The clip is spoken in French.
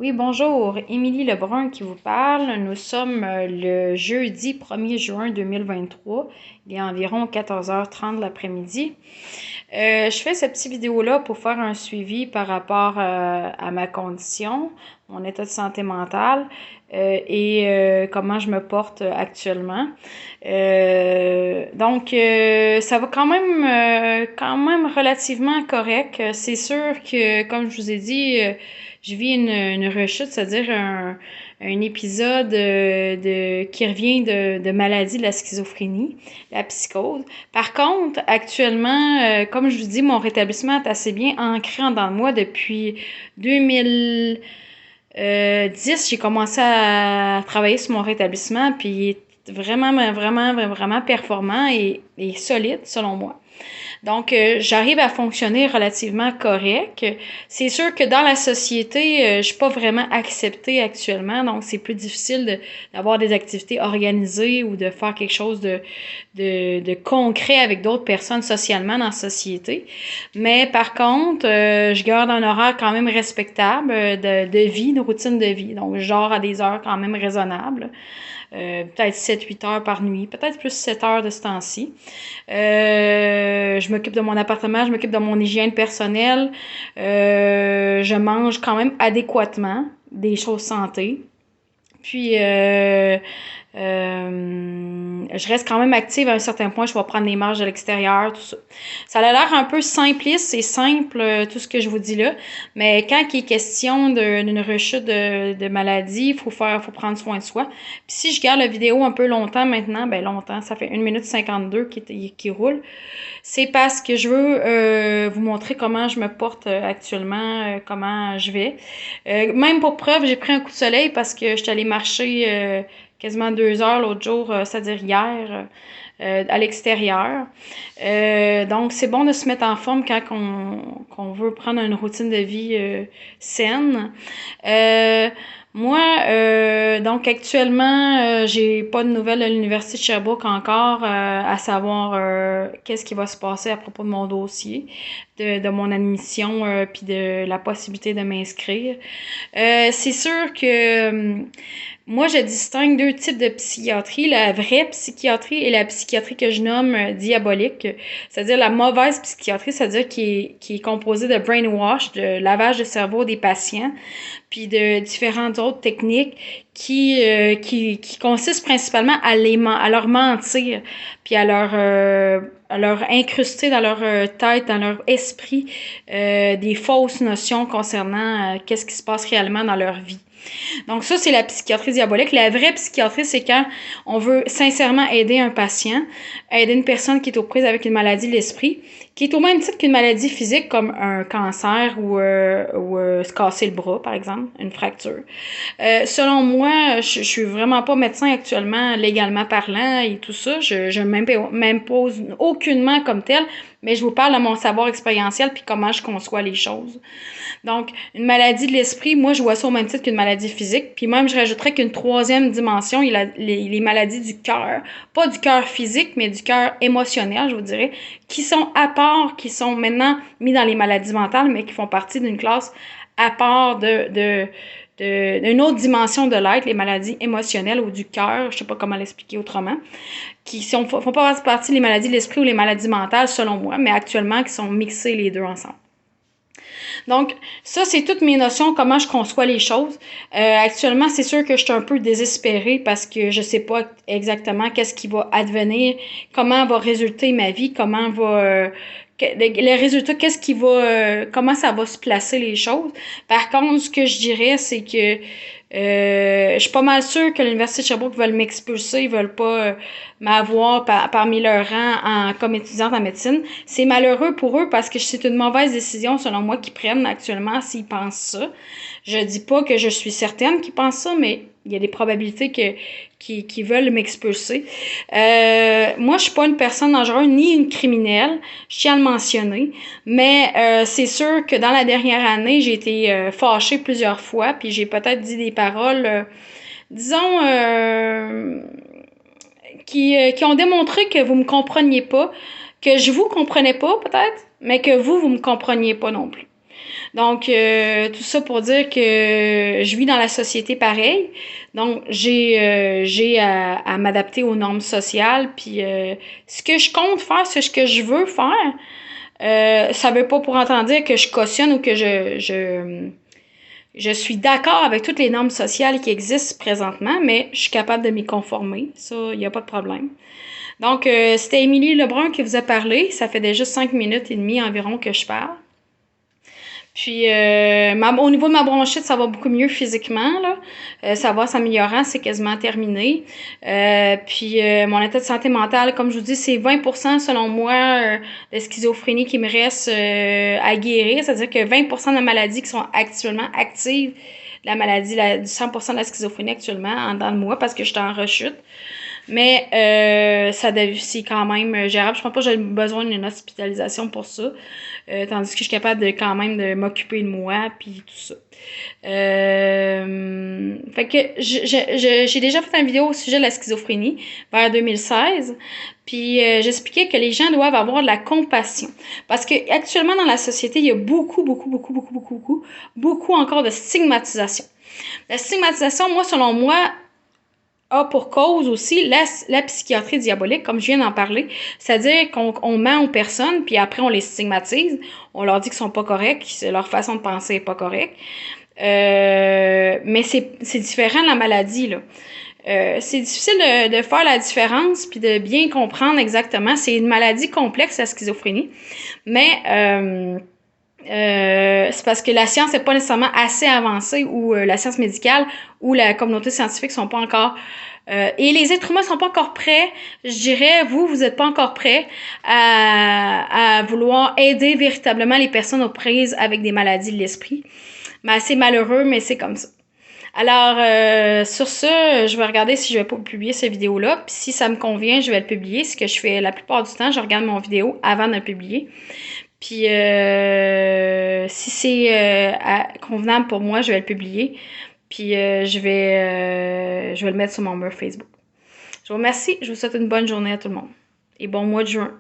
Oui, bonjour, Émilie Lebrun qui vous parle. Nous sommes le jeudi 1er juin 2023. Il est environ 14h30 de l'après-midi. Je fais cette petite vidéo-là pour faire un suivi par rapport à ma condition, mon état de santé mentale et comment je me porte actuellement. Ça va quand même relativement correct. C'est sûr que, comme je vous ai dit, je vis une rechute, c'est-à-dire un épisode qui revient de maladie de la schizophrénie, la psychose. Par contre, actuellement, comme je vous dis, mon rétablissement est assez bien ancré en dans moi depuis 2010. J'ai commencé à travailler sur mon rétablissement, puis il est vraiment performant et solide, selon moi. Donc, j'arrive à fonctionner relativement correct. C'est sûr que dans la société, je suis pas vraiment acceptée actuellement, donc c'est plus difficile d'avoir des activités organisées ou de faire quelque chose de concret avec d'autres personnes socialement dans la société. Mais par contre, je garde un horaire quand même respectable de vie, une routine de vie. Donc, je dors à des heures quand même raisonnables. Peut-être 7-8 heures par nuit, peut-être plus 7 heures de ce temps-ci. Je m'occupe de mon appartement, je m'occupe de mon hygiène personnelle. Je mange quand même adéquatement des choses santé. Puis, je reste quand même active à un certain point. Je vais prendre des marches de l'extérieur, tout ça. Ça a l'air un peu simpliste, c'est simple, tout ce que je vous dis là. Mais quand il est question d'une rechute de maladie, faut prendre soin de soi. Puis si je garde la vidéo un peu longtemps maintenant, ben longtemps, ça fait 1 minute 52 qui roule. C'est parce que je veux vous montrer comment je me porte actuellement, comment je vais. Même pour preuve, j'ai pris un coup de soleil parce que je suis allée marcher quasiment 2 heures l'autre jour, c'est-à-dire hier, à l'extérieur. Donc, c'est bon de se mettre en forme quand qu'on veut prendre une routine de vie saine. Euh, Moi, donc actuellement, j'ai pas de nouvelles de l'Université de Sherbrooke encore, à savoir qu'est-ce qui va se passer à propos de mon dossier, de mon admission, puis de la possibilité de m'inscrire. C'est sûr que moi, je distingue deux types de psychiatrie, la vraie psychiatrie et la psychiatrie que je nomme diabolique, c'est-à-dire la mauvaise psychiatrie, c'est-à-dire qui est composée de brainwash, de lavage de cerveau des patients, puis de différentes autres techniques qui consistent principalement à leur mentir, puis à leur incruster dans leur tête, dans leur esprit, des fausses notions concernant qu'est-ce qui se passe réellement dans leur vie. Donc ça, c'est la psychiatrie diabolique. La vraie psychiatrie, c'est quand on veut sincèrement aider un patient, aider une personne qui est aux prises avec une maladie de l'esprit, qui est au même titre qu'une maladie physique comme un cancer ou se casser le bras, par exemple, une fracture. Selon moi, je suis vraiment pas médecin actuellement, légalement parlant et tout ça. Je m'impose aucunement comme tel, mais je vous parle de mon savoir expérientiel puis comment je conçois les choses. Donc, une maladie de l'esprit, moi, je vois ça au même titre qu'une maladie physique. Puis même, je rajouterais qu'une troisième dimension, il y a les maladies du cœur. Pas du cœur physique, mais du cœur émotionnel, je vous dirais, qui sont à part, qui sont maintenant mis dans les maladies mentales, mais qui font partie d'une classe à part d'une autre dimension de l'être, les maladies émotionnelles ou du cœur, je sais pas comment l'expliquer autrement, font pas partie des maladies de l'esprit ou les maladies mentales, selon moi, mais actuellement, qui sont mixées les deux ensemble. Donc, ça, c'est toutes mes notions, comment je conçois les choses. Actuellement, c'est sûr que je suis un peu désespérée parce que je sais pas exactement qu'est-ce qui va advenir, comment va résulter ma vie, comment va... les résultats, comment ça va se placer les choses. Par contre, ce que je dirais, c'est que je suis pas mal sûre que l'Université de Sherbrooke veulent m'expulser, ils veulent pas m'avoir parmi leurs rangs comme étudiante en médecine. C'est malheureux pour eux parce que c'est une mauvaise décision selon moi qu'ils prennent actuellement s'ils pensent ça. Je dis pas que je suis certaine qu'ils pensent ça, mais il y a des probabilités qu'ils veulent m'expulser. Moi, je suis pas une personne dangereuse ni une criminelle, je tiens à le mentionner, mais c'est sûr que dans la dernière année, j'ai été fâchée plusieurs fois, puis j'ai peut-être dit des paroles, disons, qui ont démontré que vous me compreniez pas, que je vous comprenais pas peut-être, mais que vous me compreniez pas non plus. Donc, tout ça pour dire que je vis dans la société pareil. Donc, j'ai à m'adapter aux normes sociales. Puis, ce que je compte faire, c'est ce que je veux faire. Ça veut pas pour entendre dire que je cautionne ou que je suis d'accord avec toutes les normes sociales qui existent présentement, mais je suis capable de m'y conformer. Ça, il n'y a pas de problème. Donc, c'était Émilie Lebrun qui vous a parlé. Ça fait déjà 5 minutes et demie environ que je parle. Puis, au niveau de ma bronchite, ça va beaucoup mieux physiquement, là. Ça va s'améliorant, c'est quasiment terminé. Puis, mon état de santé mentale, comme je vous dis, c'est 20% selon moi de schizophrénie qui me reste à guérir. C'est-à-dire que 20% de maladies qui sont actuellement actives, la maladie, 100% de la schizophrénie actuellement dans le mois parce que je suis en rechute. Mais c'est quand même gérable. Je pense pas que j'ai besoin d'une hospitalisation pour ça. Tandis que je suis capable de quand même de m'occuper de moi puis tout ça. Fait que j'ai déjà fait une vidéo au sujet de la schizophrénie vers 2016. Puis j'expliquais que les gens doivent avoir de la compassion. Parce que actuellement dans la société, il y a beaucoup encore de stigmatisation. La stigmatisation, moi, selon moi, a pour cause aussi la psychiatrie diabolique, comme je viens d'en parler. C'est-à-dire qu'on ment aux personnes, puis après on les stigmatise, on leur dit qu'ils sont pas corrects, que leur façon de penser est pas correcte. Mais c'est différent de la maladie, là. C'est difficile de faire la différence puis de bien comprendre exactement. C'est une maladie complexe, la schizophrénie. Mais c'est parce que la science n'est pas nécessairement assez avancée ou la science médicale ou la communauté scientifique sont pas encore et les êtres humains sont pas encore prêts. Je dirais, vous n'êtes pas encore prêts à vouloir aider véritablement les personnes aux prises avec des maladies de l'esprit. Mais c'est malheureux, mais c'est comme ça. Alors, sur ce, je vais regarder si je vais pas publier cette vidéo-là. Puis si ça me convient, je vais le publier. Ce que je fais la plupart du temps, je regarde mon vidéo avant de le publier. Puis si c'est convenable pour moi, je vais le publier. Puis je vais le mettre sur mon mur Facebook. Je vous remercie. Je vous souhaite une bonne journée à tout le monde. Et bon mois de juin.